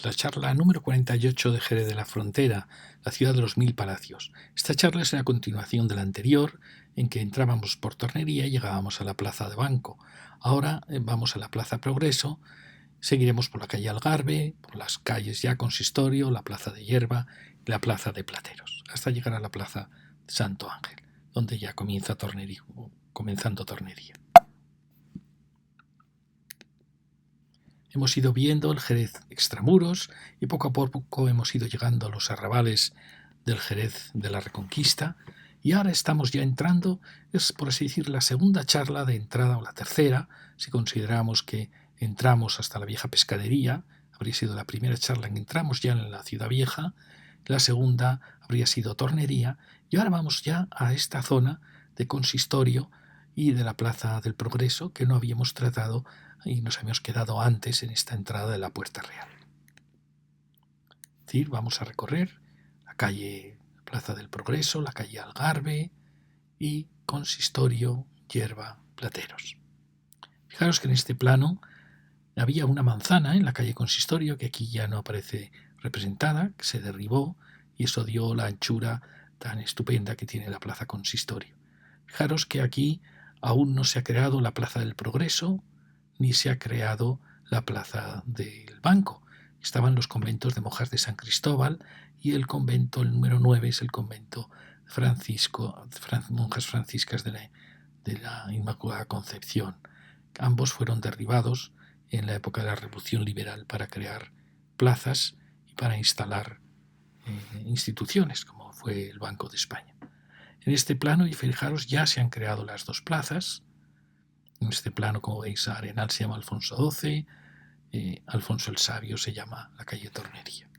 es la charla número 48 de Jerez de la Frontera, la ciudad de los mil palacios. Esta charla es la continuación de la anterior, en que entrábamos por Tornería y llegábamos a la plaza de Banco. Ahora vamos a la plaza Progreso, seguiremos por la calle Algarve, por las calles ya Consistorio, la plaza de Hierba y la plaza de Plateros, hasta llegar a la plaza de Santo Ángel, donde ya comienza comenzando Tornería. Hemos ido viendo el Jerez extramuros y poco a poco hemos ido llegando a los arrabales del Jerez de la Reconquista y ahora estamos ya entrando, es por así decir la segunda charla de entrada o la tercera, si consideramos que entramos hasta la vieja pescadería, habría sido la primera charla en que entramos ya en la ciudad vieja, la segunda habría sido Tornería y ahora vamos ya a esta zona de Consistorio y de la Plaza del Progreso que no habíamos tratado y nos habíamos quedado antes en esta entrada de la Puerta Real. Es decir, vamos a recorrer la calle Plaza del Progreso, la calle Algarve y Consistorio, Hierba, Plateros. Fijaros que en este plano había una manzana en la calle Consistorio que aquí ya no aparece representada, que se derribó y eso dio la anchura tan estupenda que tiene la Plaza Consistorio. Fijaros que aquí aún no se ha creado la Plaza del Progreso, ni se ha creado la Plaza del Banco. Estaban los conventos de monjas de San Cristóbal y el convento, el número 9, es el convento monjas franciscas de la Inmaculada Concepción. Ambos fueron derribados en la época de la Revolución Liberal para crear plazas y para instalar instituciones, como fue el Banco de España. En este plano, y fijaros, ya se han creado las dos plazas. En este plano, como veis, Arenal se llama Alfonso XII, Alfonso el Sabio se llama la calle Tornería.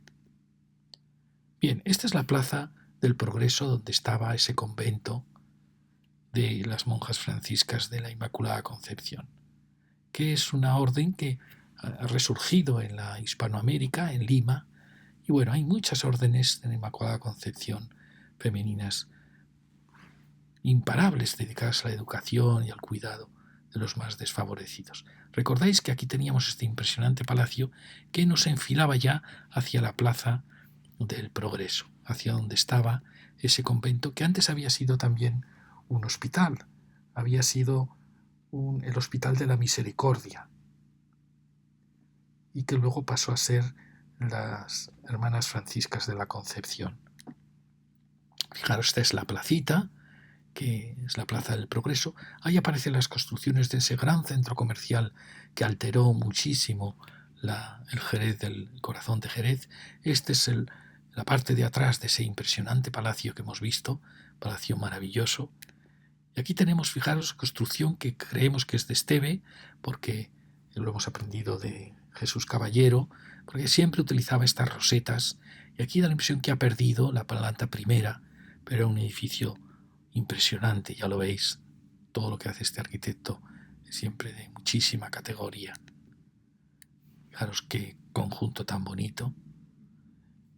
Bien, esta es la plaza del Progreso donde estaba ese convento de las monjas franciscas de la Inmaculada Concepción, que es una orden que ha resurgido en la Hispanoamérica, en Lima, y bueno, hay muchas órdenes de la Inmaculada Concepción femeninas imparables dedicadas a la educación y al cuidado de los más desfavorecidos. Recordáis que aquí teníamos este impresionante palacio que nos enfilaba ya hacia la plaza del Progreso, hacia donde estaba ese convento que antes había sido también un hospital, había sido el Hospital de la Misericordia y que luego pasó a ser las Hermanas Franciscas de la Concepción. Fijaros, esta es la placita, que es la Plaza del Progreso. Ahí aparecen las construcciones de ese gran centro comercial que alteró muchísimo el Jerez del corazón de Jerez. Esta es la parte de atrás de ese impresionante palacio que hemos visto, palacio maravilloso. Y aquí tenemos, fijaros, construcción que creemos que es de Esteve, porque lo hemos aprendido de Jesús Caballero, porque siempre utilizaba estas rosetas, y aquí da la impresión que ha perdido la planta primera, pero era un edificio impresionante, ya lo veis, todo lo que hace este arquitecto es siempre de muchísima categoría. Fijaros qué conjunto tan bonito.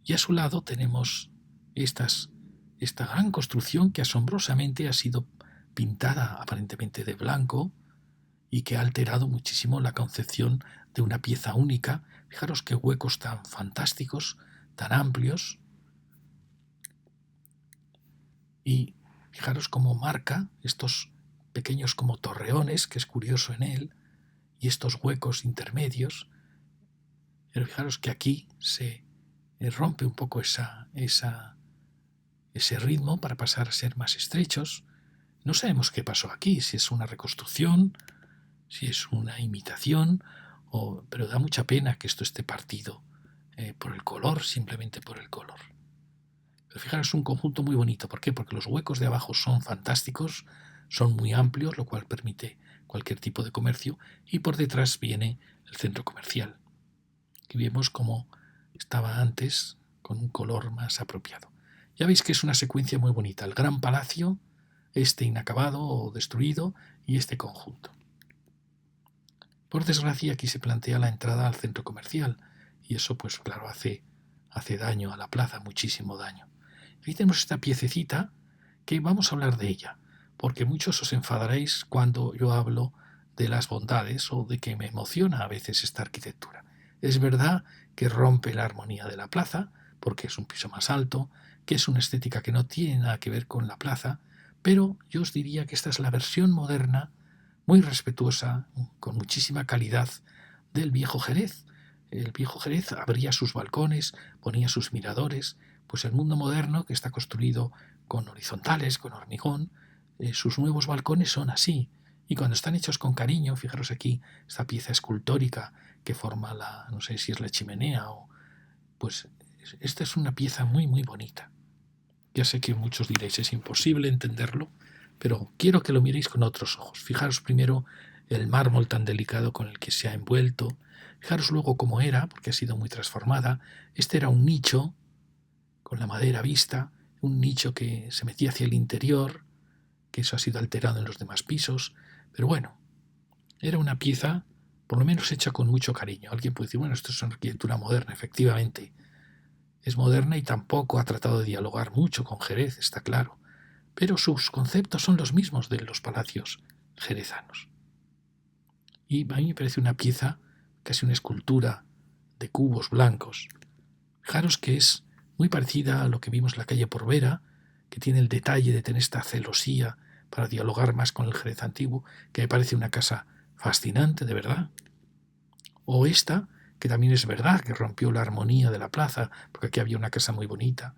Y a su lado tenemos esta gran construcción que asombrosamente ha sido pintada aparentemente de blanco y que ha alterado muchísimo la concepción de una pieza única. Fijaros qué huecos tan fantásticos, tan amplios. Y fijaros cómo marca estos pequeños como torreones, que es curioso en él, y estos huecos intermedios. Pero fijaros que aquí se rompe un poco ese ritmo para pasar a ser más estrechos. No sabemos qué pasó aquí, si es una reconstrucción, si es una imitación, pero da mucha pena que esto esté partido por el color, simplemente por el color. Pero fijaros, es un conjunto muy bonito. ¿Por qué? Porque los huecos de abajo son fantásticos, son muy amplios, lo cual permite cualquier tipo de comercio, y por detrás viene el centro comercial. Aquí vemos cómo estaba antes con un color más apropiado. Ya veis que es una secuencia muy bonita. El gran palacio, este inacabado o destruido, y este conjunto. Por desgracia, aquí se plantea la entrada al centro comercial, y eso, pues claro, hace daño a la plaza, muchísimo daño. Aquí tenemos esta piececita que vamos a hablar de ella, porque muchos os enfadaréis cuando yo hablo de las bondades o de que me emociona a veces esta arquitectura. Es verdad que rompe la armonía de la plaza, porque es un piso más alto, que es una estética que no tiene nada que ver con la plaza, pero yo os diría que esta es la versión moderna, muy respetuosa, con muchísima calidad del viejo Jerez. El viejo Jerez abría sus balcones, ponía sus miradores, pues el mundo moderno, que está construido con horizontales, con hormigón, sus nuevos balcones son así. Y cuando están hechos con cariño, fijaros aquí, esta pieza escultórica que forma no sé si es la chimenea o... Pues esta es una pieza muy, muy bonita. Ya sé que muchos diréis, es imposible entenderlo, pero quiero que lo miréis con otros ojos. Fijaros primero el mármol tan delicado con el que se ha envuelto. Fijaros luego cómo era, porque ha sido muy transformada. Este era un nicho con la madera vista, un nicho que se metía hacia el interior, que eso ha sido alterado en los demás pisos. Pero bueno, era una pieza, por lo menos hecha con mucho cariño. Alguien puede decir, bueno, esto es una arquitectura moderna, efectivamente. Es moderna y tampoco ha tratado de dialogar mucho con Jerez, está claro, pero sus conceptos son los mismos de los palacios jerezanos. Y a mí me parece una pieza, casi una escultura de cubos blancos. Fijaros que es muy parecida a lo que vimos en la calle Porvera, que tiene el detalle de tener esta celosía para dialogar más con el Jerez antiguo, que me parece una casa fascinante, de verdad. O esta, que también es verdad que rompió la armonía de la plaza, porque aquí había una casa muy bonita,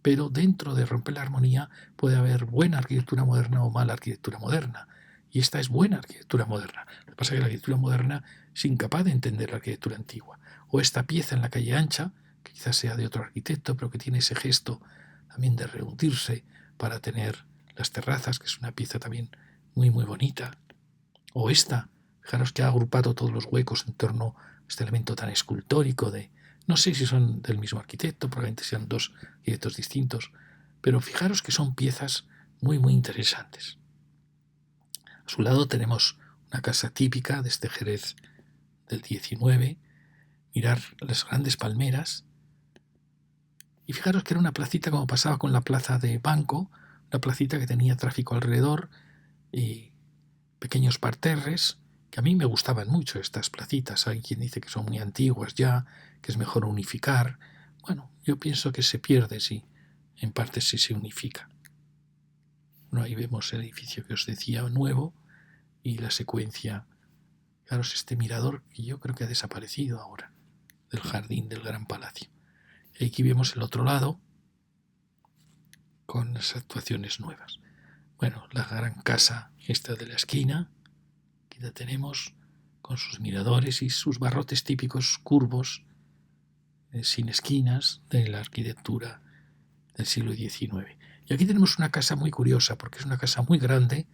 pero dentro de romper la armonía puede haber buena arquitectura moderna o mala arquitectura moderna, y esta es buena arquitectura moderna. Lo que pasa es que la arquitectura moderna es incapaz de entender la arquitectura antigua. O esta pieza en la calle Ancha, que quizás sea de otro arquitecto, pero que tiene ese gesto también de rehundirse para tener las terrazas, que es una pieza también muy, muy bonita. O esta, fijaros que ha agrupado todos los huecos en torno a este elemento tan escultórico de... No sé si son del mismo arquitecto, probablemente sean dos arquitectos distintos, pero fijaros que son piezas muy, muy interesantes. A su lado tenemos una casa típica de este Jerez del 19, mirar las grandes palmeras, y fijaros que era una placita como pasaba con la plaza de Banco, una placita que tenía tráfico alrededor y pequeños parterres, que a mí me gustaban mucho estas placitas. Hay quien dice que son muy antiguas ya, que es mejor unificar. Bueno, yo pienso que se pierde si, en parte si se unifica. Bueno, ahí vemos el edificio que os decía nuevo y la secuencia. Fijaros este mirador que yo creo que ha desaparecido ahora, del jardín del Gran Palacio. Y aquí vemos el otro lado con las actuaciones nuevas. Bueno, la gran casa esta de la esquina, que ya tenemos con sus miradores y sus barrotes típicos curvos, sin esquinas, de la arquitectura del siglo XIX. Y aquí tenemos una casa muy curiosa, porque es una casa muy grande,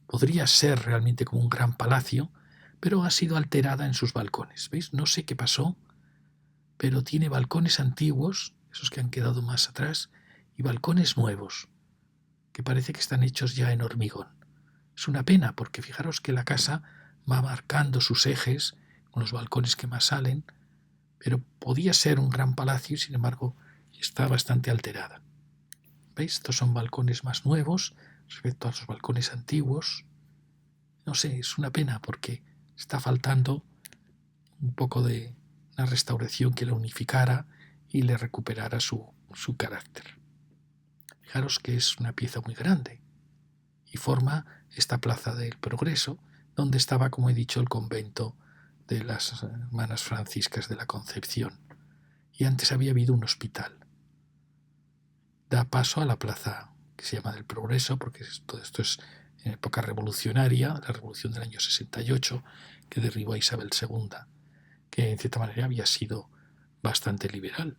podría ser realmente como un gran palacio, pero ha sido alterada en sus balcones. ¿Veis? No sé qué pasó, pero tiene balcones antiguos, esos que han quedado más atrás, y balcones nuevos, que parece que están hechos ya en hormigón. Es una pena, porque fijaros que la casa va marcando sus ejes con los balcones que más salen, pero podía ser un gran palacio y sin embargo está bastante alterada. ¿Veis? Estos son balcones más nuevos respecto a los balcones antiguos. No sé, es una pena porque está faltando un poco de una restauración que la unificara y le recuperara su carácter. Fijaros que es una pieza muy grande y forma esta plaza del Progreso, donde estaba, como he dicho, el convento de las hermanas franciscas de la Concepción. Y antes había habido un hospital. Da paso a la plaza que se llama del Progreso, porque todo esto es en época revolucionaria, la revolución del año 68, que derribó a Isabel II, que en cierta manera había sido bastante liberal.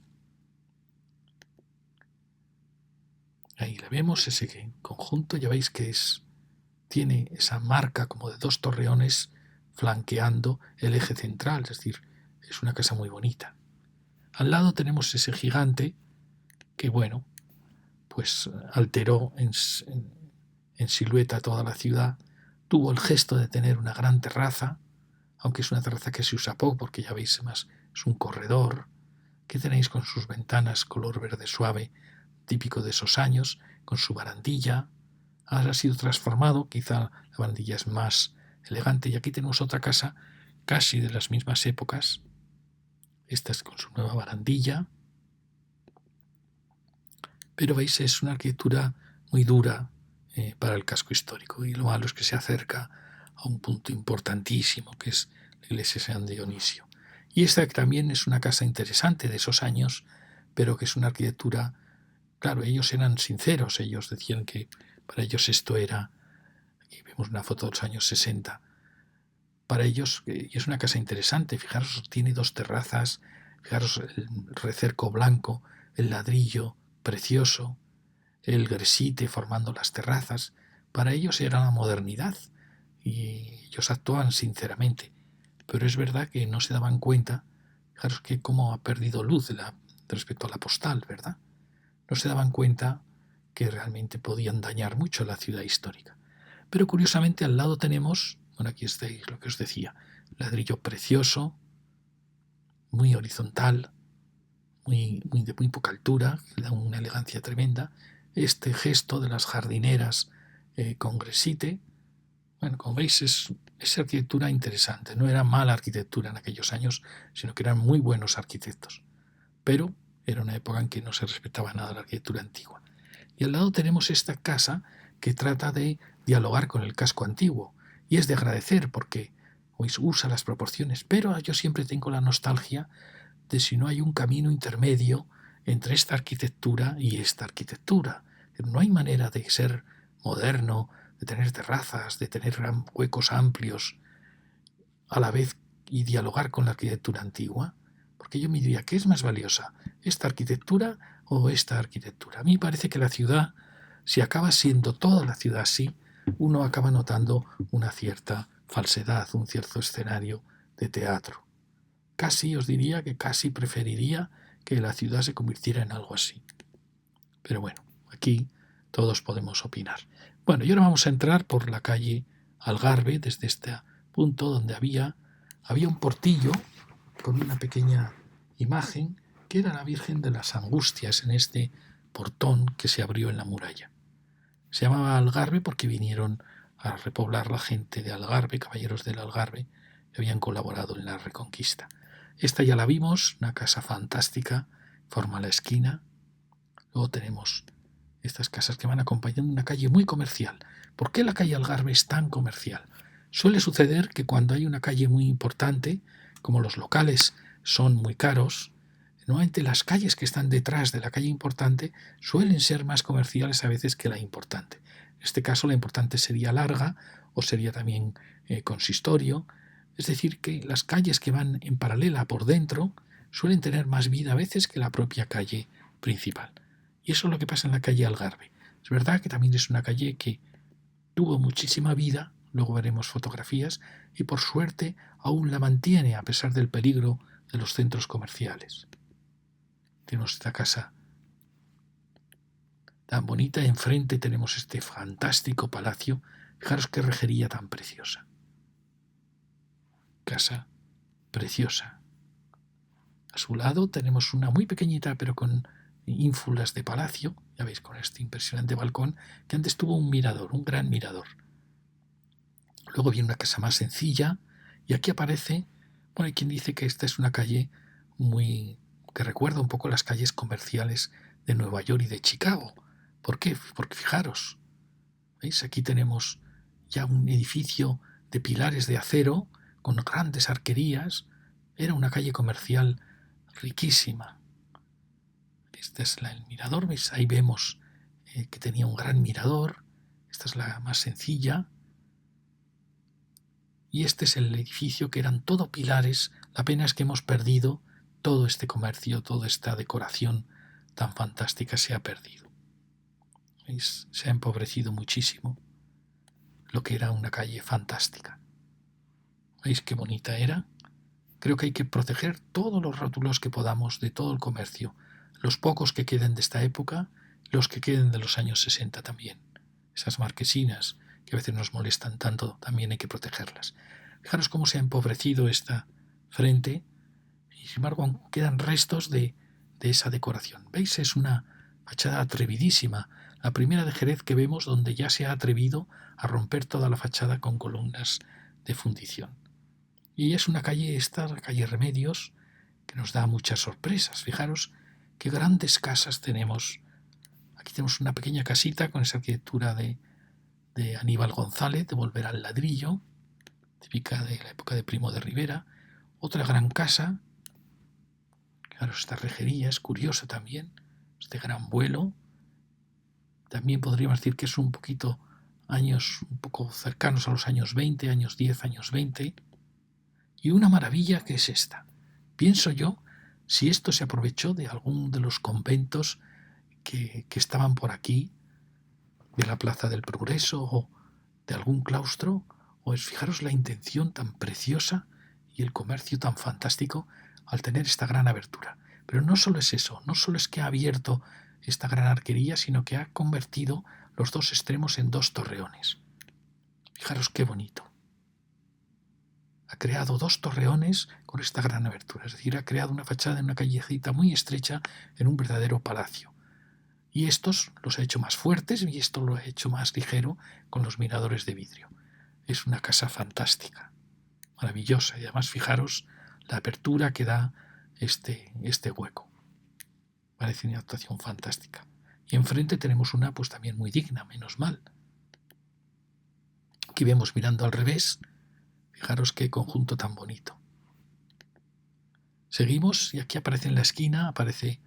Ahí la vemos, ese conjunto, ya veis que tiene esa marca como de dos torreones flanqueando el eje central, es decir, es una casa muy bonita. Al lado tenemos ese gigante que, bueno, pues alteró en silueta toda la ciudad, tuvo el gesto de tener una gran terraza, aunque es una terraza que se usa poco porque ya veis más, es un corredor, que tenéis con sus ventanas color verde suave, típico de esos años, con su barandilla. Ahora ha sido transformado, quizá la barandilla es más elegante, y aquí tenemos otra casa casi de las mismas épocas, Esta es con su nueva barandilla. Pero veis, es una arquitectura muy dura para el casco histórico, y lo malo es que se acerca a un punto importantísimo, que es la iglesia de San Dionisio. Y esta también es una casa interesante de esos años, pero que es una arquitectura, claro, ellos eran sinceros, ellos decían que para ellos esto era, aquí vemos una foto de los años 60, para ellos, y es una casa interesante, fijaros, tiene 2 terrazas, fijaros el recerco blanco, el ladrillo precioso, el gresite formando las terrazas. Para ellos era la modernidad y ellos actuaban sinceramente, pero es verdad que no se daban cuenta, fijaros que cómo ha perdido luz respecto a la postal, ¿verdad? No se daban cuenta que realmente podían dañar mucho la ciudad histórica. Pero curiosamente al lado tenemos, bueno, aquí estáis lo que os decía, ladrillo precioso, muy horizontal, de muy poca altura, que da una elegancia tremenda. Este gesto de las jardineras con gresite, bueno, como veis es arquitectura interesante. No era mala arquitectura en aquellos años, sino que eran muy buenos arquitectos. Pero era una época en que no se respetaba nada la arquitectura antigua. Y al lado tenemos esta casa que trata de dialogar con el casco antiguo. Y es de agradecer porque usa las proporciones. Pero yo siempre tengo la nostalgia de si no hay un camino intermedio entre esta arquitectura y esta arquitectura. No hay manera de ser moderno, de tener terrazas, de tener huecos amplios a la vez y dialogar con la arquitectura antigua. Porque yo me diría, ¿qué es más valiosa? ¿Esta arquitectura o esta arquitectura? A mí me parece que la ciudad, si acaba siendo toda la ciudad así, uno acaba notando una cierta falsedad, un cierto escenario de teatro. Casi os diría que casi preferiría que la ciudad se convirtiera en algo así. Pero bueno, aquí todos podemos opinar. Bueno, y ahora vamos a entrar por la calle Algarve, desde este punto donde había un portillo con una pequeña imagen que era la Virgen de las Angustias en este portón que se abrió en la muralla. Se llamaba Algarve porque vinieron a repoblar la gente de Algarve, caballeros del Algarve, que habían colaborado en la Reconquista. Esta ya la vimos, una casa fantástica, forma la esquina. Luego tenemos estas casas que van acompañando una calle muy comercial. ¿Por qué la calle Algarve es tan comercial? Suele suceder que cuando hay una calle muy importante, como los locales son muy caros, normalmente las calles que están detrás de la calle importante suelen ser más comerciales a veces que la importante. En este caso la importante sería Larga o sería también Consistorio. Es decir, que las calles que van en paralela por dentro suelen tener más vida a veces que la propia calle principal. Y eso es lo que pasa en la calle Algarve. Es verdad que también es una calle que tuvo muchísima vida, luego veremos fotografías, y por suerte aún la mantiene a pesar del peligro de los centros comerciales. Tenemos esta casa tan bonita, enfrente tenemos este fantástico palacio. Fijaros qué rejería tan preciosa. Casa preciosa. A su lado tenemos una muy pequeñita, pero con ínfulas de palacio, ya veis, con este impresionante balcón, que antes tuvo un mirador, un gran mirador. Luego viene una casa más sencilla, y aquí aparece, bueno, hay quien dice que esta es una calle que recuerda un poco las calles comerciales de Nueva York y de Chicago. ¿Por qué? Porque fijaros, ¿veis? Aquí tenemos ya un edificio de pilares de acero con grandes arquerías. Era una calle comercial riquísima. Este es el mirador, ¿veis? Ahí vemos que tenía un gran mirador. Esta es la más sencilla. Y este es el edificio que eran todo pilares. La pena es que hemos perdido todo este comercio, toda esta decoración tan fantástica se ha perdido. ¿Veis? Se ha empobrecido muchísimo lo que era una calle fantástica. ¿Veis qué bonita era? Creo que hay que proteger todos los rótulos que podamos de todo el comercio, los pocos que queden de esta época, los que queden de los años 60 también. Esas marquesinas que a veces nos molestan tanto, también hay que protegerlas. Fijaros cómo se ha empobrecido esta frente y sin embargo aún quedan restos de esa decoración. ¿Veis? Es una fachada atrevidísima, la primera de Jerez que vemos donde ya se ha atrevido a romper toda la fachada con columnas de fundición. Y es una calle esta, la calle Remedios, que nos da muchas sorpresas. Fijaros qué grandes casas tenemos. Aquí tenemos una pequeña casita con esa arquitectura de Aníbal González, de volver al ladrillo, típica de la época de Primo de Rivera. Otra gran casa. Claro, esta rejería es curiosa también. Este gran vuelo. También podríamos decir que es un poquito años un poco cercanos a los años 20, años 10, años 20. Y una maravilla que es esta. Pienso yo si esto se aprovechó de algún de los conventos que estaban por aquí, de la Plaza del Progreso o de algún claustro, o es fijaros la intención tan preciosa y el comercio tan fantástico al tener esta gran abertura. Pero no solo es eso, no solo es que ha abierto esta gran arquería, sino que ha convertido los dos extremos en dos torreones. Fijaros qué bonito. Ha creado dos torreones con esta gran abertura, es decir, ha creado una fachada en una callecita muy estrecha en un verdadero palacio. Y estos los ha hecho más fuertes y esto lo ha hecho más ligero con los miradores de vidrio. Es una casa fantástica, maravillosa, y además fijaros la apertura que da este hueco. Parece una actuación fantástica. Y enfrente tenemos una pues también muy digna, menos mal. Aquí vemos mirando al revés, fijaros qué conjunto tan bonito. Seguimos y aquí aparece en la esquina, aparece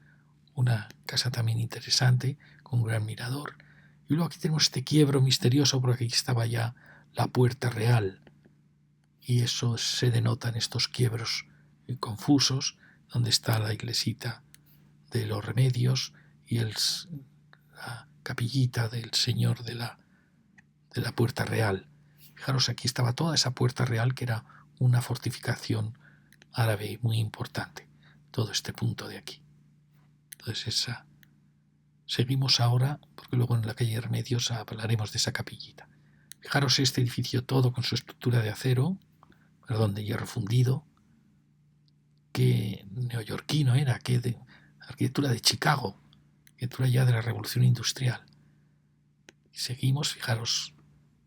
una casa también interesante, con un gran mirador. Y luego aquí tenemos este quiebro misterioso, porque aquí estaba ya la Puerta Real. Y eso se denota en estos quiebros confusos, donde está la iglesita de los Remedios y la capillita del Señor de la Puerta Real. Fijaros, aquí estaba toda esa Puerta Real, que era una fortificación árabe muy importante. Todo este punto de aquí. Entonces seguimos ahora, porque luego en la calle Remedios hablaremos de esa capillita. Fijaros este edificio todo con su estructura de de hierro fundido, que neoyorquino era, que de arquitectura de Chicago, arquitectura ya de la Revolución Industrial. Y seguimos, fijaros,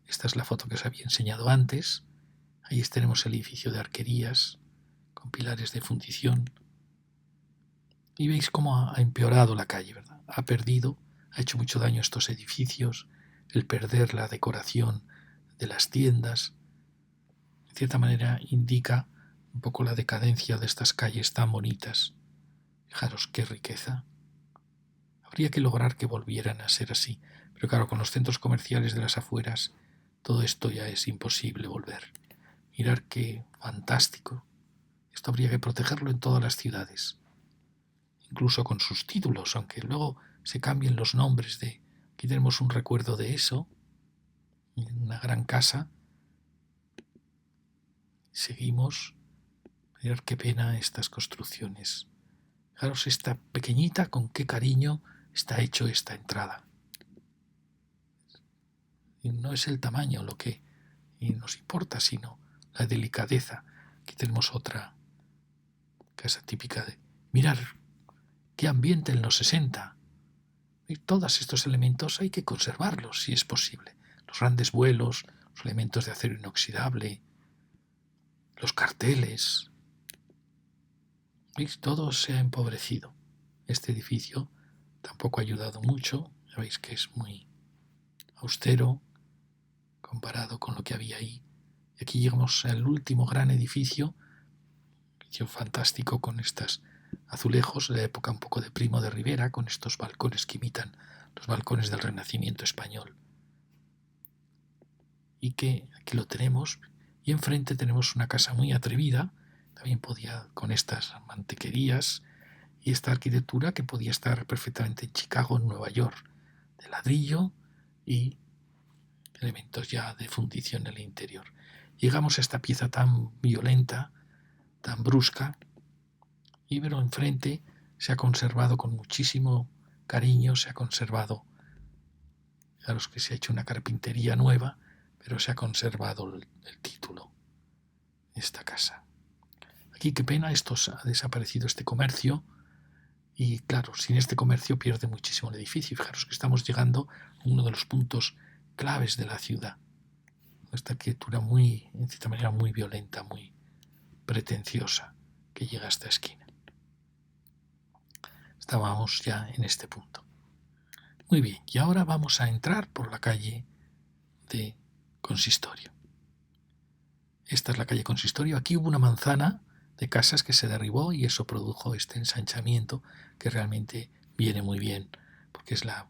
esta es la foto que os había enseñado antes. Ahí tenemos el edificio de arquerías, con pilares de fundición. Y veis cómo ha empeorado la calle, ¿verdad? Ha hecho mucho daño a estos edificios, el perder la decoración de las tiendas. En cierta manera indica un poco la decadencia de estas calles tan bonitas. Fijaros qué riqueza. Habría que lograr que volvieran a ser así. Pero claro, con los centros comerciales de las afueras, todo esto ya es imposible volver. Mirad qué fantástico. Esto habría que protegerlo en todas las ciudades. Incluso con sus títulos, aunque luego se cambien los nombres de... Aquí tenemos un recuerdo de eso, en una gran casa. Seguimos. Mirad qué pena estas construcciones. Fijaros esta pequeñita, con qué cariño está hecho esta entrada. Y no es el tamaño lo que nos importa, sino la delicadeza. Aquí tenemos otra casa típica de... Mirad qué ambiente en los 60. Y todos estos elementos hay que conservarlos, si es posible. Los grandes vuelos, los elementos de acero inoxidable, los carteles. ¿Veis? Todo se ha empobrecido. Este edificio tampoco ha ayudado mucho. Ya veis que es muy austero comparado con lo que había ahí. Y aquí llegamos al último gran edificio fantástico, con estos azulejos de la época un poco de Primo de Rivera, con estos balcones que imitan los balcones del Renacimiento español. Y que aquí lo tenemos. Y enfrente tenemos una casa muy atrevida, también podía con estas mantequerías y esta arquitectura que podía estar perfectamente en Chicago, en Nueva York, de ladrillo y elementos ya de fundición en el interior. Llegamos a esta pieza tan violenta, tan brusca, y pero enfrente se ha conservado con muchísimo cariño, se ha conservado, fijaros que se ha hecho una carpintería nueva, pero se ha conservado el título de esta casa. Aquí qué pena, ha desaparecido este comercio, y claro, sin este comercio pierde muchísimo el edificio. Fijaros que estamos llegando a uno de los puntos claves de la ciudad. Esta arquitectura muy, en cierta manera, muy violenta, muy pretenciosa, que llega a esta esquina. Estábamos ya en este punto. Muy bien, y ahora vamos a entrar por la calle de Consistorio. Esta es la calle Consistorio. Aquí hubo una manzana de casas que se derribó y eso produjo este ensanchamiento que realmente viene muy bien, porque es la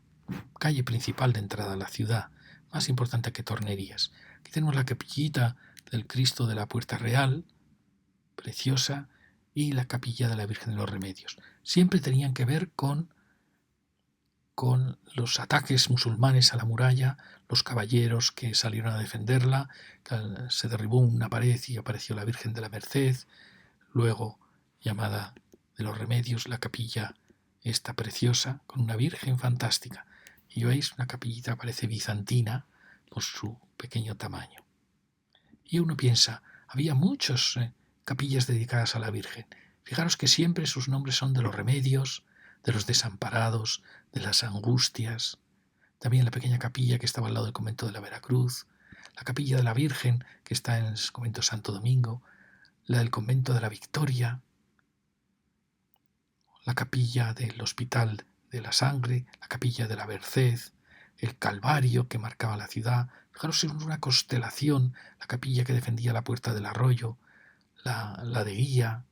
calle principal de entrada a la ciudad, más importante que Tornerías. Aquí tenemos la capillita del Cristo de la Puerta Real, preciosa, y la capilla de la Virgen de los Remedios. Siempre tenían que ver con los ataques musulmanes a la muralla, los caballeros que salieron a defenderla, se derribó una pared y apareció la Virgen de la Merced, luego llamada de los Remedios, la capilla esta preciosa, con una Virgen fantástica. Y veis, una capillita parece bizantina por su pequeño tamaño. Y uno piensa, había muchas capillas dedicadas a la Virgen. Fijaros que siempre sus nombres son de los remedios, de los desamparados, de las angustias. También la pequeña capilla que estaba al lado del convento de la Veracruz, la capilla de la Virgen que está en el convento Santo Domingo, la del convento de la Victoria, la capilla del Hospital de la Sangre, la capilla de la Merced, el Calvario que marcaba la ciudad. Fijaros en una constelación, la capilla que defendía la Puerta del Arroyo, la de Guía,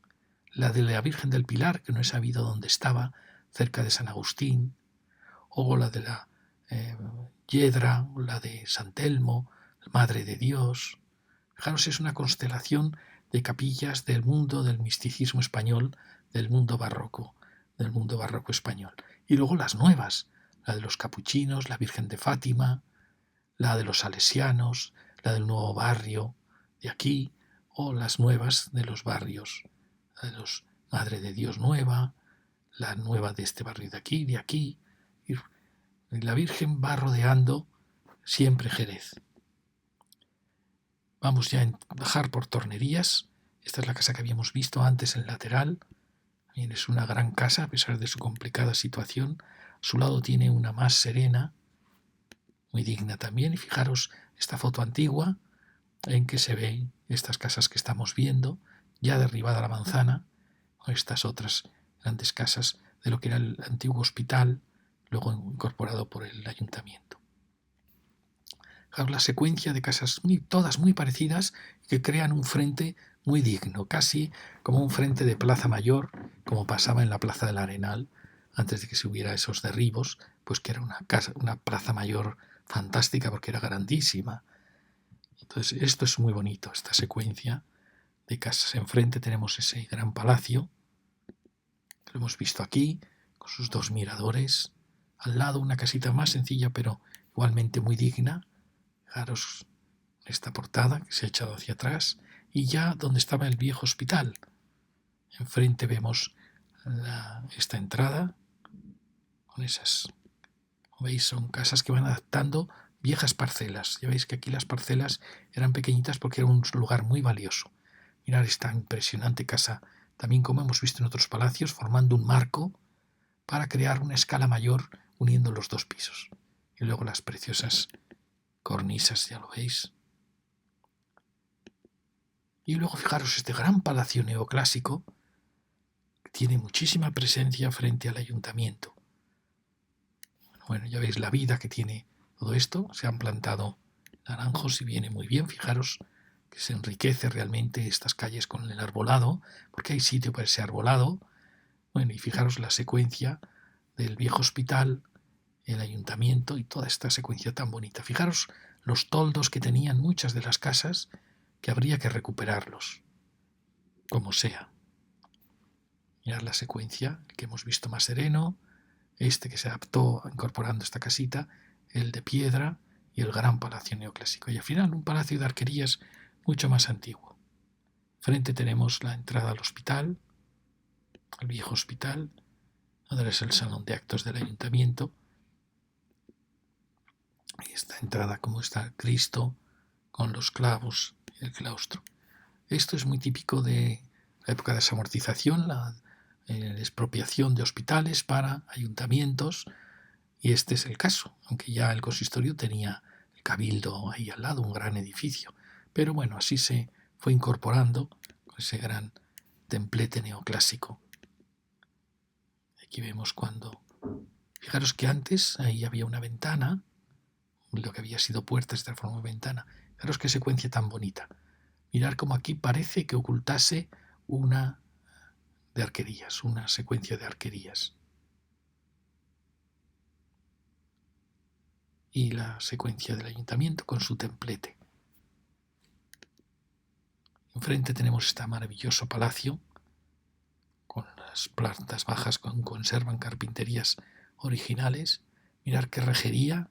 la de la Virgen del Pilar, que no he sabido dónde estaba, cerca de San Agustín, o la de la Yedra, o la de San Telmo, Madre de Dios. Fijaros, es una constelación de capillas del mundo del misticismo español, del mundo barroco español. Y luego las nuevas, la de los capuchinos, la Virgen de Fátima, la de los salesianos, la del nuevo barrio de aquí, o las nuevas de los barrios, la de los Madre de Dios Nueva, la nueva de este barrio de aquí, y la Virgen va rodeando siempre Jerez. Vamos ya a bajar por Tornerías. Esta es la casa que habíamos visto antes, el lateral. También es una gran casa, a pesar de su complicada situación. A su lado tiene una más serena, muy digna también. Y fijaros esta foto antigua en que se ven estas casas que estamos viendo, ya derribada la manzana, o estas otras grandes casas de lo que era el antiguo hospital, luego incorporado por el ayuntamiento. Fijaros la secuencia de casas todas muy parecidas que crean un frente muy digno, casi como un frente de Plaza Mayor, como pasaba en la Plaza del Arenal, antes de que se hubiera esos derribos, pues que era una Plaza Mayor fantástica porque era grandísima. Entonces esto es muy bonito, esta secuencia de casas. Enfrente tenemos ese gran palacio, que lo hemos visto aquí, con sus dos miradores. Al lado una casita más sencilla, pero igualmente muy digna. Fijaros esta portada que se ha echado hacia atrás. Y ya donde estaba el viejo hospital. Enfrente vemos esta entrada, con esas, como veis, son casas que van adaptando viejas parcelas. Ya veis que aquí las parcelas eran pequeñitas porque era un lugar muy valioso. Mirad esta impresionante casa, también como hemos visto en otros palacios, formando un marco para crear una escala mayor uniendo los dos pisos. Y luego las preciosas cornisas, ya lo veis. Y luego fijaros este gran palacio neoclásico que tiene muchísima presencia frente al ayuntamiento. Bueno, ya veis la vida que tiene todo esto. Se han plantado naranjos y viene muy bien. Fijaros que se enriquece realmente estas calles con el arbolado, porque hay sitio para ese arbolado. Bueno, y fijaros la secuencia del viejo hospital, el ayuntamiento y toda esta secuencia tan bonita. Fijaros los toldos que tenían muchas de las casas, que habría que recuperarlos, como sea. Mirad la secuencia, el que hemos visto más sereno, este que se adaptó incorporando esta casita, el de piedra y el gran palacio neoclásico. Y al final un palacio de arquerías mucho más antiguo. Frente tenemos la entrada al hospital, al viejo hospital, donde es el salón de actos del ayuntamiento. Y esta entrada, como está el Cristo, con los clavos y el claustro. Esto es muy típico de la época de desamortización, la expropiación de hospitales para ayuntamientos, y este es el caso, aunque ya el consistorio tenía el cabildo ahí al lado, un gran edificio. Pero bueno, así se fue incorporando con ese gran templete neoclásico. Aquí vemos cuando... Fijaros que antes ahí había una ventana, lo que había sido puerta se transformó en ventana. Fijaros qué secuencia tan bonita. Mirar cómo aquí parece que ocultase una de arquerías, una secuencia de arquerías. Y la secuencia del ayuntamiento con su templete. Enfrente tenemos este maravilloso palacio con las plantas bajas que conservan carpinterías originales. Mirar qué rejería,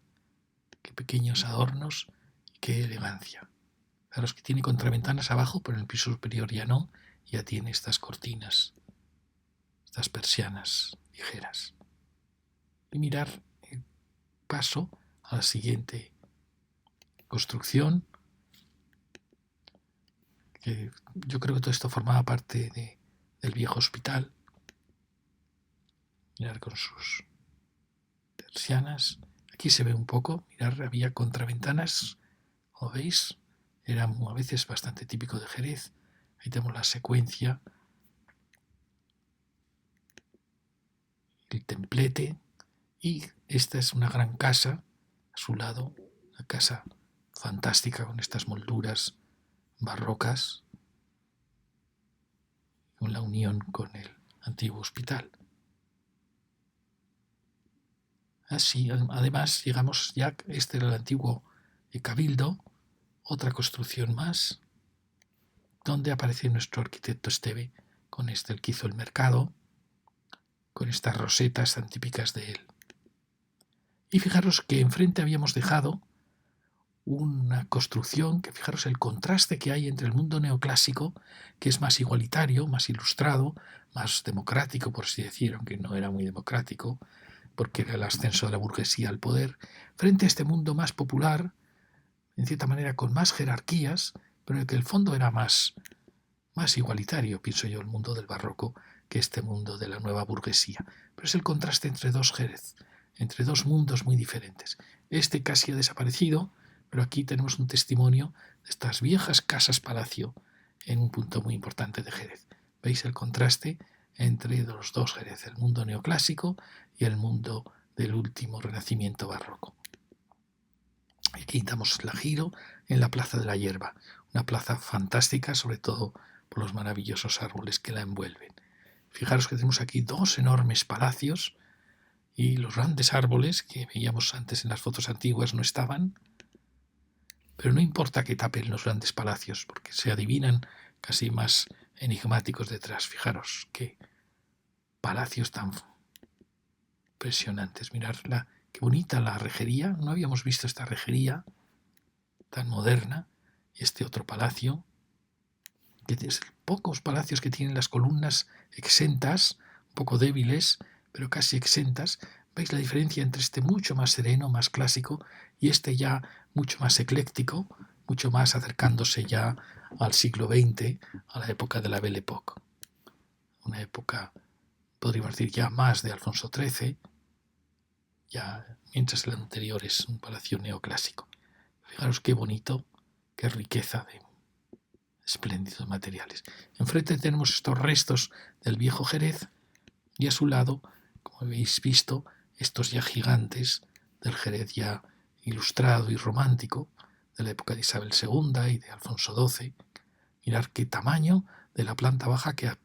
qué pequeños adornos y qué elegancia. Claro, es que tiene contraventanas abajo, pero en el piso superior ya no, ya tiene estas cortinas, estas persianas ligeras. Y mirar el paso a la siguiente construcción, que yo creo que todo esto formaba parte del viejo hospital. Mirar con sus persianas. Aquí se ve un poco, mirar, había contraventanas, ¿lo veis? Era a veces bastante típico de Jerez. Ahí tenemos la secuencia, el templete, y esta es una gran casa a su lado, una casa fantástica con estas molduras barrocas, con la unión con el antiguo hospital. Así, además, llegamos ya, este era el antiguo cabildo, otra construcción más, donde aparece nuestro arquitecto Esteve, con el que hizo el mercado, con estas rosetas tan típicas de él. Y fijaros que enfrente habíamos dejado una construcción que, fijaros el contraste que hay entre el mundo neoclásico, que es más igualitario, más ilustrado, más democrático, por así decir, aunque no era muy democrático, porque era el ascenso de la burguesía al poder, frente a este mundo más popular, en cierta manera con más jerarquías, pero en el que el fondo era más igualitario, pienso yo, el mundo del barroco, que este mundo de la nueva burguesía. Pero es el contraste entre dos Jerez, entre dos mundos muy diferentes. Este casi ha desaparecido, pero aquí tenemos un testimonio de estas viejas casas-palacio en un punto muy importante de Jerez. ¿Veis el contraste entre los dos Jerez, el mundo neoclásico y el mundo del último renacimiento barroco? Aquí damos el giro en la Plaza de la Hierba, una plaza fantástica, sobre todo por los maravillosos árboles que la envuelven. Fijaros que tenemos aquí dos enormes palacios y los grandes árboles que veíamos antes en las fotos antiguas no estaban, pero no importa que tapen los grandes palacios, porque se adivinan casi más enigmáticos detrás. Fijaros qué palacios tan impresionantes. Mirad qué bonita la rejería. No habíamos visto esta rejería tan moderna. Y este otro palacio, que es pocos palacios que tienen las columnas exentas, un poco débiles, pero casi exentas. ¿Veis la diferencia entre este mucho más sereno, más clásico, y este ya mucho más ecléctico, mucho más acercándose ya al siglo XX, a la época de la Belle Époque? Una época, podríamos decir, ya más de Alfonso XIII, ya, mientras el anterior es un palacio neoclásico. Fijaros qué bonito, qué riqueza de espléndidos materiales. Enfrente tenemos estos restos del viejo Jerez y a su lado, como habéis visto, estos ya gigantes del Jerez ya ilustrado y romántico de la época de Isabel II y de Alfonso XII. Mirad qué tamaño de la planta baja que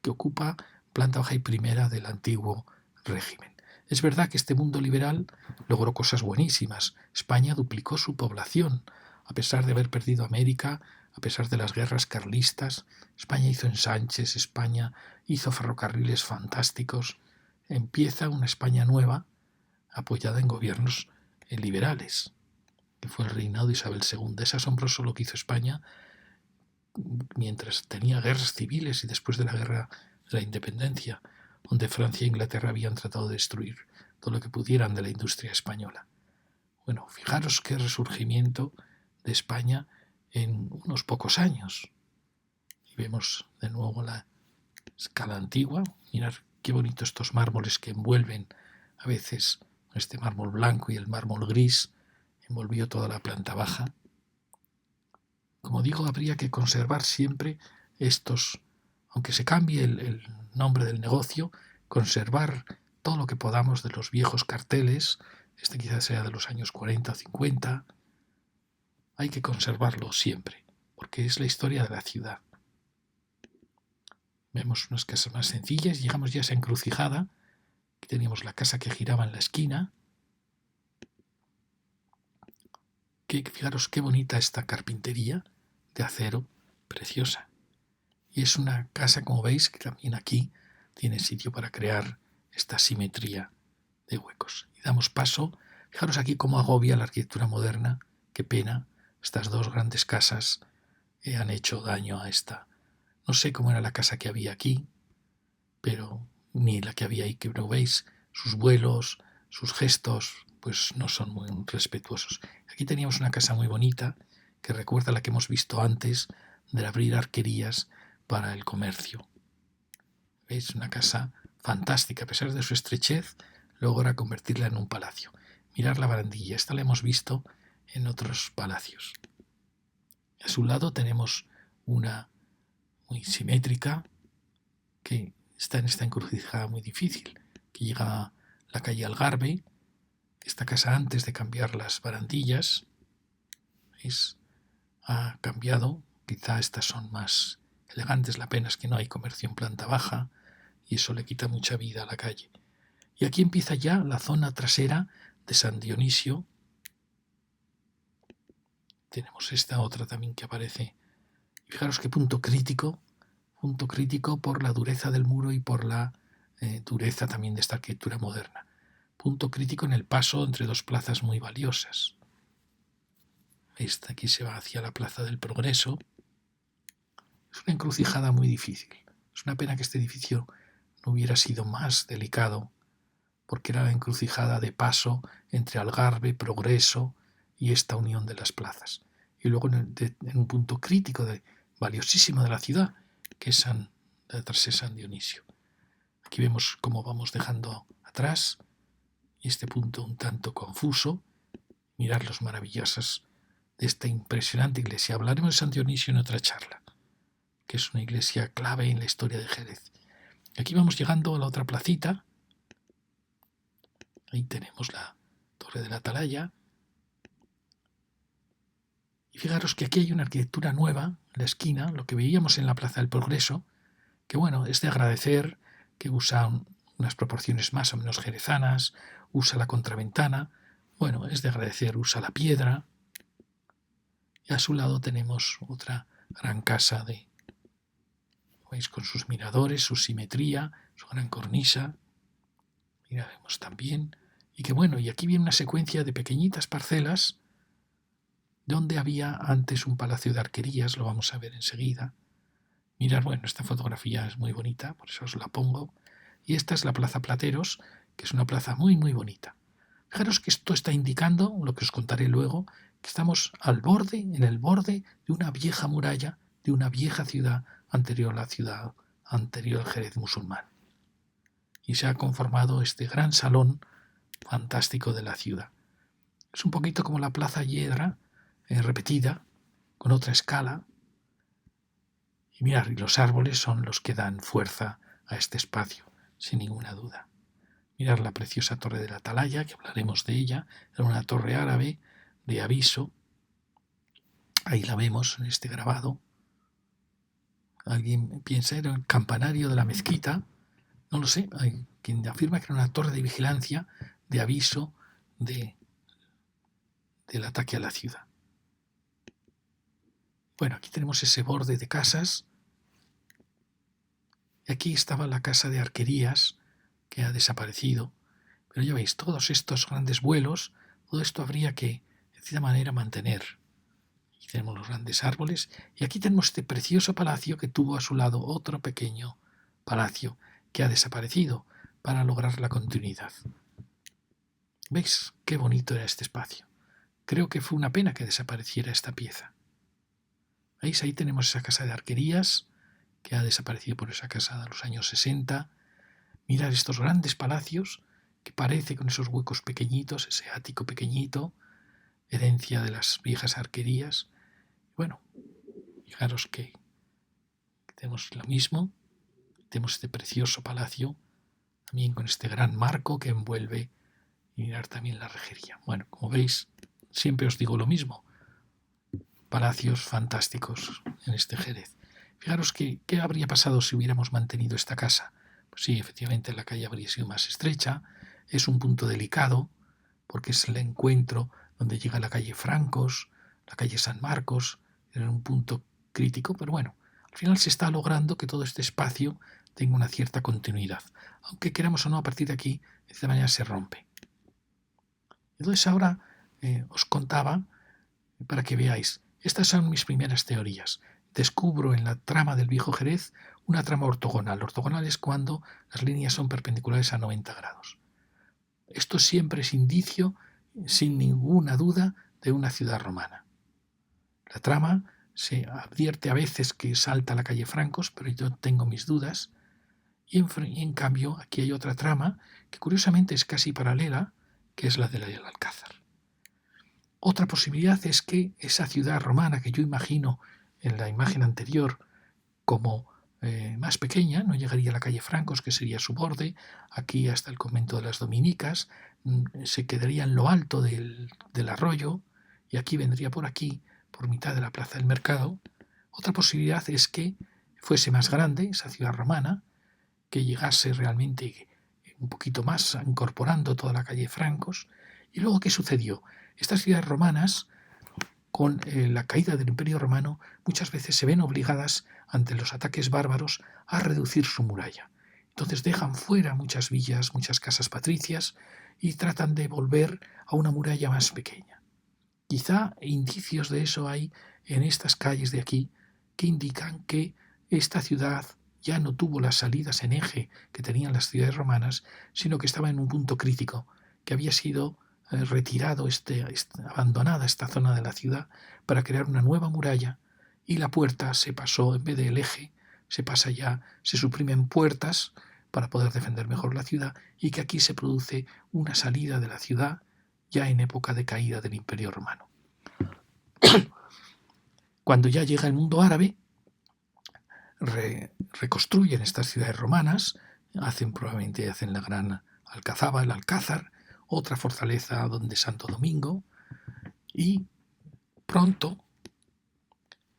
ocupa planta baja y primera del antiguo régimen. Es verdad que este mundo liberal logró cosas buenísimas. España duplicó su población, a pesar de haber perdido América, a pesar de las guerras carlistas. España hizo ensanches, España hizo ferrocarriles fantásticos. Empieza una España nueva, apoyada en gobiernos liberales, que fue el reinado de Isabel II. Es asombroso lo que hizo España mientras tenía guerras civiles y después de la guerra de la independencia, donde Francia e Inglaterra habían tratado de destruir todo lo que pudieran de la industria española. Bueno, fijaros qué resurgimiento de España en unos pocos años. Y vemos de nuevo la escala antigua. Mirad qué bonitos estos mármoles que envuelven a veces este mármol blanco y el mármol gris, envolvió toda la planta baja. Como digo, habría que conservar siempre estos, aunque se cambie el nombre del negocio, conservar todo lo que podamos de los viejos carteles. Este quizás sea de los años 40 o 50. Hay que conservarlo siempre, porque es la historia de la ciudad. Vemos unas casas más sencillas, llegamos ya a esa encrucijada. Aquí teníamos la casa que giraba en la esquina. Fijaros qué bonita esta carpintería de acero, preciosa. Y es una casa, como veis, que también aquí tiene sitio para crear esta simetría de huecos. Y damos paso, fijaros aquí cómo agobia la arquitectura moderna, qué pena, estas dos grandes casas han hecho daño a esta. No sé cómo era la casa que había aquí, pero ni la que había ahí, que no veis, sus vuelos, sus gestos, pues no son muy respetuosos. Aquí teníamos una casa muy bonita, que recuerda a la que hemos visto antes, de abrir arquerías para el comercio. ¿Veis? Una casa fantástica, a pesar de su estrechez, logra convertirla en un palacio. Mirad la barandilla, esta la hemos visto en otros palacios. A su lado tenemos una muy simétrica que está en esta encrucijada muy difícil, que llega a la calle Algarve. Esta casa, antes de cambiar las barandillas, ¿veis? Ha cambiado. Quizá estas son más elegantes, la pena es que no hay comercio en planta baja y eso le quita mucha vida a la calle. Y aquí empieza ya la zona trasera de San Dionisio. Tenemos esta otra también que aparece. Y fijaros qué punto crítico por la dureza del muro y por la dureza también de esta arquitectura moderna. Punto crítico en el paso entre dos plazas muy valiosas. Esta aquí se va hacia la Plaza del Progreso. Es una encrucijada muy difícil. Es una pena que este edificio no hubiera sido más delicado, porque era la encrucijada de paso entre Algarve, Progreso y esta unión de las plazas. Y luego en un punto crítico valiosísimo de la ciudad, que es tras San Dionisio. Aquí vemos cómo vamos dejando atrás y este punto un tanto confuso. Mirad los maravillosos de esta impresionante iglesia. Hablaremos de San Dionisio en otra charla, que es una iglesia clave en la historia de Jerez. Aquí vamos llegando a la otra placita. Ahí tenemos la Torre de la Atalaya. Y fijaros que aquí hay una arquitectura nueva en la esquina, lo que veíamos en la Plaza del Progreso, que bueno, es de agradecer, que usa unas proporciones más o menos jerezanas, usa la contraventana, bueno, es de agradecer, usa la piedra. Y a su lado tenemos otra gran casa ¿veis? Con sus miradores, su simetría, su gran cornisa. Mira, vemos también. Y que bueno, y aquí viene una secuencia de pequeñitas parcelas donde había antes un palacio de arquerías, lo vamos a ver enseguida. Mirad, bueno, esta fotografía es muy bonita, por eso os la pongo. Y esta es la Plaza Plateros, que es una plaza muy, muy bonita. Fijaros que esto está indicando, lo que os contaré luego, que estamos en el borde de una vieja muralla, de una vieja ciudad anterior al Jerez musulmán. Y se ha conformado este gran salón fantástico de la ciudad. Es un poquito como la Plaza Yedra, repetida, con otra escala. Y mirad, los árboles son los que dan fuerza a este espacio, sin ninguna duda. Mirad la preciosa Torre de la Atalaya, que hablaremos de ella, era una torre árabe de aviso. Ahí la vemos en este grabado. Alguien piensa era el campanario de la mezquita. No lo sé, hay quien afirma que era una torre de vigilancia, de aviso del ataque a la ciudad. Bueno, aquí tenemos ese borde de casas. Y aquí estaba la casa de arquerías, que ha desaparecido. Pero ya veis, todos estos grandes vuelos, todo esto habría que, de cierta manera, mantener. Aquí tenemos los grandes árboles. Y aquí tenemos este precioso palacio que tuvo a su lado otro pequeño palacio que ha desaparecido para lograr la continuidad. ¿Veis qué bonito era este espacio? Creo que fue una pena que desapareciera esta pieza. ¿Veis? Ahí tenemos esa casa de arquerías que ha desaparecido por esa casa de los años 60. Mirad estos grandes palacios que parece con esos huecos pequeñitos, ese ático pequeñito, herencia de las viejas arquerías. Bueno, fijaros que tenemos lo mismo, tenemos este precioso palacio también con este gran marco que envuelve, y mirar también la rejería. Bueno, como veis, siempre os digo lo mismo, palacios fantásticos en este Jerez. Fijaros qué habría pasado si hubiéramos mantenido esta casa. Pues sí, efectivamente la calle habría sido más estrecha, es un punto delicado, porque es el encuentro donde llega la calle Francos, la calle San Marcos, en un punto crítico, pero bueno, al final se está logrando que todo este espacio tenga una cierta continuidad. Aunque queramos o no, a partir de aquí, de esta manera se rompe. Entonces ahora os contaba, para que veáis, estas son mis primeras teorías. Descubro en la trama del viejo Jerez una trama ortogonal. Ortogonal es cuando las líneas son perpendiculares a 90 grados. Esto siempre es indicio, sin ninguna duda, de una ciudad romana. La trama se advierte a veces que salta a la calle Francos, pero yo tengo mis dudas. Y en cambio, aquí hay otra trama que curiosamente es casi paralela, que es la del Alcázar. Otra posibilidad es que esa ciudad romana que yo imagino en la imagen anterior como más pequeña, no llegaría a la calle Francos, que sería su borde, aquí hasta el convento de las Dominicas, se quedaría en lo alto del arroyo, y aquí vendría por aquí, por mitad de la plaza del mercado. Otra posibilidad es que fuese más grande, esa ciudad romana, que llegase realmente un poquito más, incorporando toda la calle Francos. Y luego, ¿qué sucedió? Estas ciudades romanas, con la caída del Imperio Romano, muchas veces se ven obligadas, ante los ataques bárbaros, a reducir su muralla. Entonces dejan fuera muchas villas, muchas casas patricias, y tratan de volver a una muralla más pequeña. Quizá indicios de eso hay en estas calles de aquí, que indican que esta ciudad ya no tuvo las salidas en eje que tenían las ciudades romanas, sino que estaba en un punto crítico, que había sido retirado, abandonada esta zona de la ciudad para crear una nueva muralla, y la puerta se pasó, en vez del eje, se suprimen puertas para poder defender mejor la ciudad, y que aquí se produce una salida de la ciudad ya en época de caída del Imperio Romano. Cuando ya llega el mundo árabe, reconstruyen estas ciudades romanas, probablemente hacen la gran Alcazaba, el Alcázar, otra fortaleza donde Santo Domingo, y pronto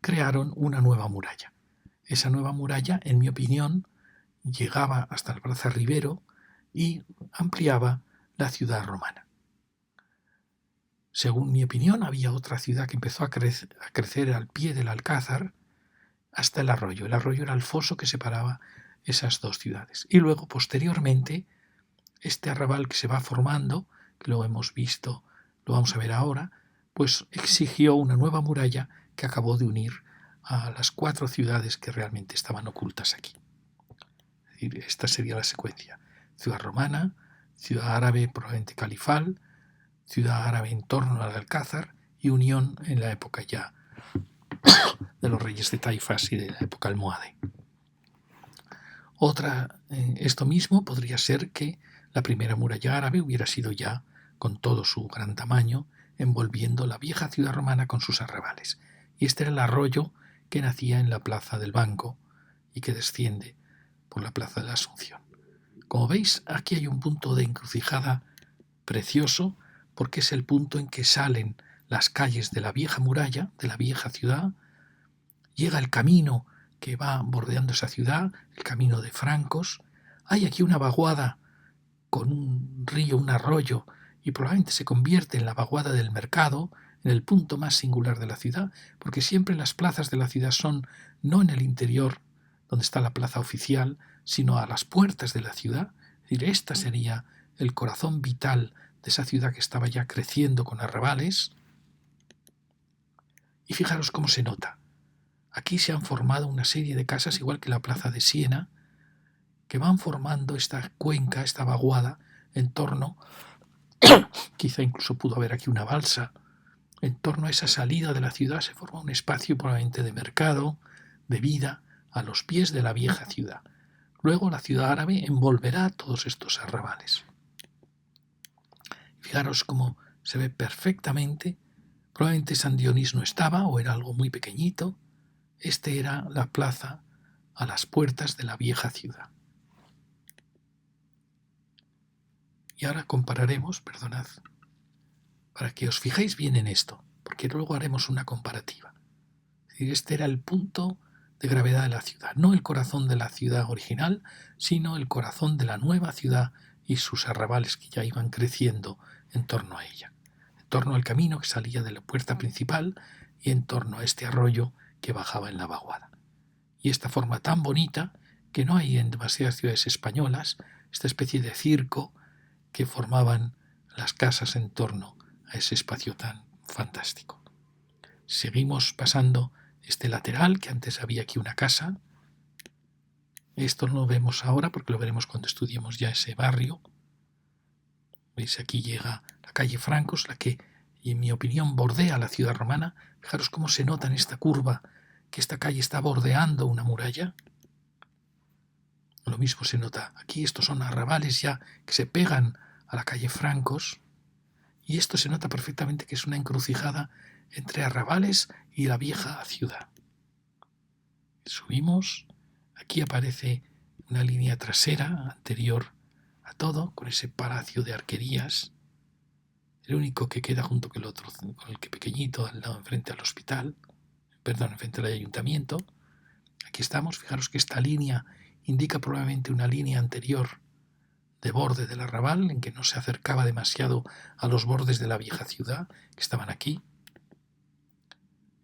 crearon una nueva muralla. Esa nueva muralla, en mi opinión, llegaba hasta la Plaza Rivero y ampliaba la ciudad romana. Según mi opinión, había otra ciudad que empezó a crecer al pie del Alcázar hasta el arroyo. El arroyo era el foso que separaba esas dos ciudades. Y luego, posteriormente, este arrabal que se va formando, que lo hemos visto, lo vamos a ver ahora, pues exigió una nueva muralla que acabó de unir a las 4 ciudades que realmente estaban ocultas aquí. Es decir, esta sería la secuencia: ciudad romana, ciudad árabe probablemente califal, ciudad árabe en torno al Alcázar, y unión en la época ya de los reyes de Taifas y de la época almohade. Esto mismo podría ser que la primera muralla árabe hubiera sido ya con todo su gran tamaño, envolviendo la vieja ciudad romana con sus arrabales. Y este era el arroyo que nacía en la plaza del Banco y que desciende por la plaza de la Asunción. Como veis, aquí hay un punto de encrucijada precioso, porque es el punto en que salen las calles de la vieja muralla, de la vieja ciudad, llega el camino que va bordeando esa ciudad, el camino de Francos. Hay aquí una vaguada con un río, un arroyo, y probablemente se convierte en la vaguada del mercado, en el punto más singular de la ciudad, porque siempre las plazas de la ciudad son no en el interior, donde está la plaza oficial, sino a las puertas de la ciudad. Es decir, esta sería el corazón vital de esa ciudad que estaba ya creciendo con arrabales. Y fijaros cómo se nota. Aquí se han formado una serie de casas, igual que la plaza de Siena, que van formando esta cuenca, esta vaguada, en torno, quizá incluso pudo haber aquí una balsa, en torno a esa salida de la ciudad se forma un espacio probablemente de mercado, de vida, a los pies de la vieja ciudad. Luego la ciudad árabe envolverá todos estos arrabales. Fijaros cómo se ve perfectamente. Probablemente San Dionís no estaba, o era algo muy pequeñito. Este era la plaza a las puertas de la vieja ciudad. Y ahora compararemos, perdonad, para que os fijéis bien en esto, porque luego haremos una comparativa. Es decir, este era el punto de gravedad de la ciudad, no el corazón de la ciudad original, sino el corazón de la nueva ciudad y sus arrabales que ya iban creciendo en torno a ella, en torno al camino que salía de la puerta principal y en torno a este arroyo que bajaba en la vaguada. Y esta forma tan bonita que no hay en demasiadas ciudades españolas, esta especie de circo que formaban las casas en torno a ese espacio tan fantástico. Seguimos pasando este lateral, que antes había aquí una casa. Esto no lo vemos ahora porque lo veremos cuando estudiemos ya ese barrio. ¿Veis? Aquí llega la calle Francos, la que, y en mi opinión, bordea la ciudad romana. Fijaros cómo se nota en esta curva que esta calle está bordeando una muralla. Lo mismo se nota aquí. Estos son arrabales ya que se pegan a la calle Francos. Y esto se nota perfectamente que es una encrucijada entre arrabales y la vieja ciudad. Subimos, aquí aparece una línea trasera anterior a todo, con ese palacio de arquerías, el único que queda junto con el otro, con el que pequeñito al lado enfrente al hospital, enfrente al ayuntamiento. Aquí estamos, fijaros que esta línea indica probablemente una línea anterior de borde del arrabal, en que no se acercaba demasiado a los bordes de la vieja ciudad, que estaban aquí.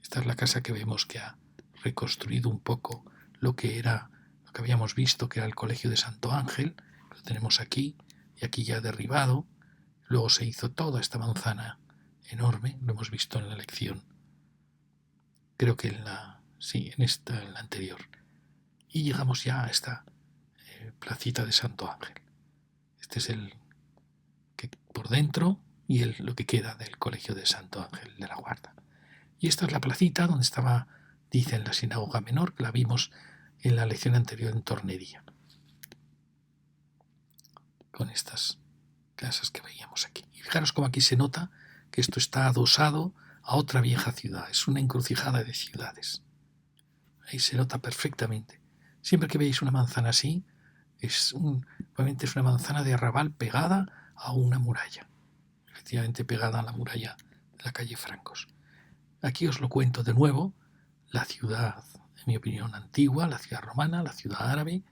Esta es la casa que vemos que ha reconstruido un poco lo que habíamos visto, que era el Colegio de Santo Ángel, lo tenemos aquí, y aquí ya derribado. Luego se hizo toda esta manzana enorme, lo hemos visto en la lección. Creo que en la anterior. Y llegamos ya a esta placita de Santo Ángel. Este es el que por dentro y lo que queda del Colegio de Santo Ángel de la Guarda. Y esta es la placita donde estaba, dice en la sinagoga menor, que la vimos en la lección anterior en Tornería, con estas casas que veíamos aquí. Y fijaros cómo aquí se nota que esto está adosado a otra vieja ciudad, es una encrucijada de ciudades. Ahí se nota perfectamente. Siempre que veis una manzana así, obviamente es una manzana de arrabal pegada a una muralla, efectivamente pegada a la muralla de la calle Francos. Aquí os lo cuento de nuevo, la ciudad, en mi opinión, antigua, la ciudad romana, la ciudad árabe.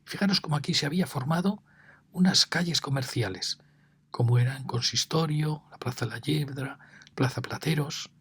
Fijaros cómo aquí se había formado unas calles comerciales, como eran Consistorio, la Plaza de la Yebra, Plaza Plateros,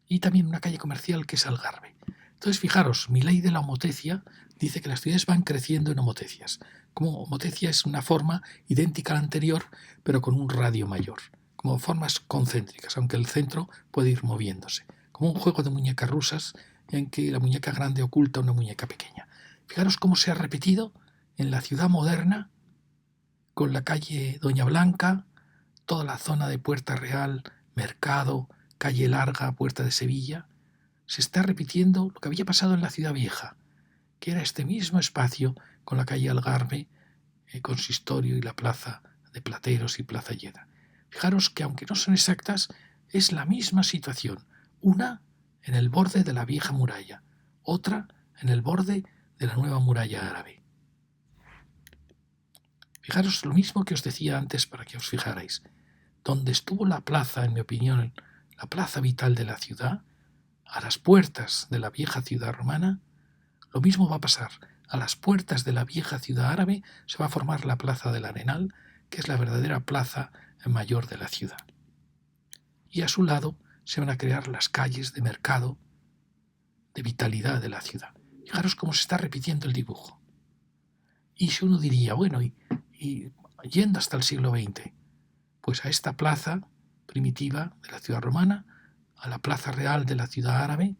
y también una calle comercial que es Algarve. Entonces, fijaros, mi ley de la homotecia dice que las ciudades van creciendo en homotecias. Como homotecia es una forma idéntica a la anterior, pero con un radio mayor, como formas concéntricas, aunque el centro puede ir moviéndose, como un juego de muñecas rusas en que la muñeca grande oculta una muñeca pequeña. Fijaros cómo se ha repetido en la ciudad moderna, con la calle Doña Blanca, toda la zona de Puerta Real, Mercado, Calle Larga, Puerta de Sevilla. Se está repitiendo lo que había pasado en la ciudad vieja, que era este mismo espacio con la calle Algarve, Consistorio y la plaza de Plateros y Plaza Lleda. Fijaros que aunque no son exactas, es la misma situación. Una en el borde de la vieja muralla, otra en el borde de la nueva muralla árabe. Fijaros lo mismo que os decía antes para que os fijarais. Donde estuvo la plaza, en mi opinión, la plaza vital de la ciudad, a las puertas de la vieja ciudad romana, lo mismo va a pasar. A las puertas de la vieja ciudad árabe se va a formar la plaza del Arenal, que es la verdadera plaza mayor de la ciudad. Y a su lado se van a crear las calles de mercado, de vitalidad de la ciudad. Fijaros cómo se está repitiendo el dibujo. Y si uno diría, bueno, y yendo hasta el siglo XX, pues a esta plaza primitiva de la ciudad romana, a la plaza real de la ciudad árabe,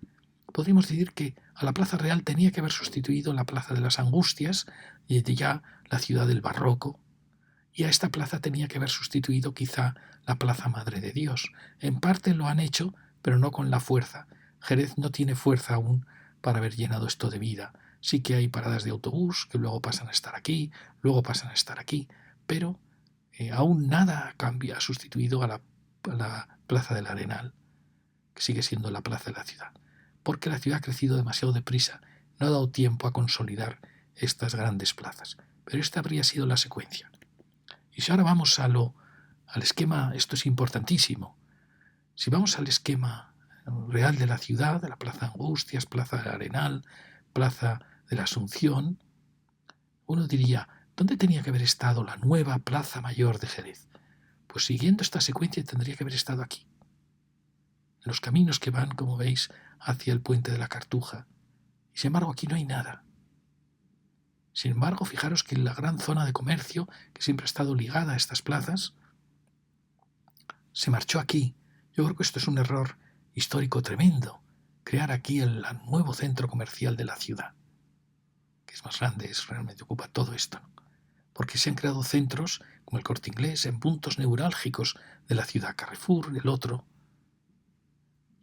podríamos decir que a la plaza real tenía que haber sustituido la plaza de las Angustias, y de ya la ciudad del barroco, y a esta plaza tenía que haber sustituido quizá la plaza Madre de Dios. En parte lo han hecho, pero no con la fuerza. Jerez no tiene fuerza aún para haber llenado esto de vida. Sí que hay paradas de autobús que luego pasan a estar aquí, luego pasan a estar aquí, pero aún nada ha sustituido a la plaza del Arenal, que sigue siendo la plaza de la ciudad, porque la ciudad ha crecido demasiado deprisa, no ha dado tiempo a consolidar estas grandes plazas. Pero esta habría sido la secuencia. Y si ahora vamos al esquema, esto es importantísimo, si vamos al esquema real de la ciudad, de la Plaza Angustias, Plaza del Arenal, Plaza de la Asunción, uno diría, ¿dónde tenía que haber estado la nueva Plaza Mayor de Jerez? Pues siguiendo esta secuencia tendría que haber estado aquí. Los caminos que van, como veis, hacia el puente de la Cartuja. Y sin embargo aquí no hay nada. Sin embargo, fijaros que la gran zona de comercio, que siempre ha estado ligada a estas plazas, se marchó aquí. Yo creo que esto es un error histórico tremendo, crear aquí el nuevo centro comercial de la ciudad, que es más grande, realmente ocupa todo esto, ¿no? Porque se han creado centros como el Corte Inglés en puntos neurálgicos de la ciudad, Carrefour, el otro.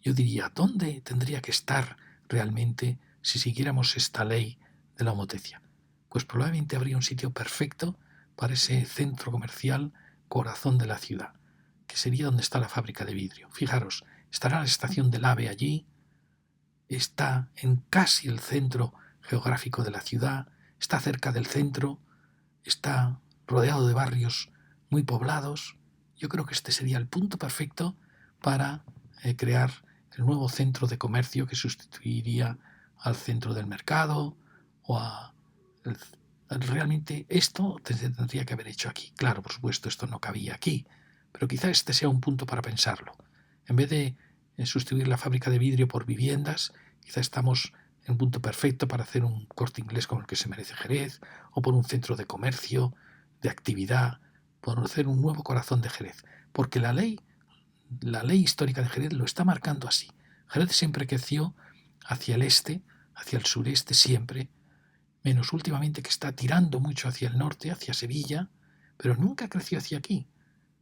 Yo diría, ¿dónde tendría que estar realmente si siguiéramos esta ley de la homotecia? Pues probablemente habría un sitio perfecto para ese centro comercial corazón de la ciudad, que sería donde está la fábrica de vidrio. Fijaros, estará la estación del AVE allí, está en casi el centro geográfico de la ciudad, está cerca del centro, está rodeado de barrios muy poblados. Yo creo que este sería el punto perfecto para crear el nuevo centro de comercio que sustituiría al centro del mercado o realmente esto se tendría que haber hecho aquí. Claro, por supuesto, esto no cabía aquí, pero quizá este sea un punto para pensarlo. En vez de sustituir la fábrica de vidrio por viviendas, quizá estamos en un punto perfecto para hacer un Corte Inglés como el que se merece Jerez, o por un centro de comercio, de actividad, por hacer un nuevo corazón de Jerez. Porque la ley histórica de Jerez lo está marcando así. Jerez siempre creció hacia el este, hacia el sureste siempre, menos últimamente que está tirando mucho hacia el norte, hacia Sevilla, pero nunca creció hacia aquí.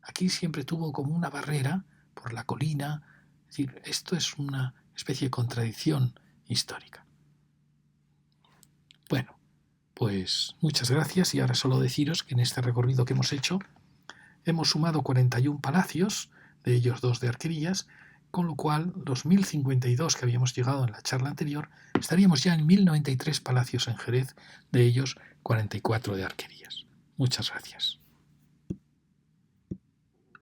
Aquí siempre tuvo como una barrera por la colina. Es decir, esto es una especie de contradicción histórica. Bueno, pues muchas gracias y ahora solo deciros que en este recorrido que hemos hecho hemos sumado 41 palacios, de ellos 2 de arquerías, con lo cual los 1052 que habíamos llegado en la charla anterior, estaríamos ya en 1093 palacios en Jerez, de ellos 44 de arquerías. Muchas gracias.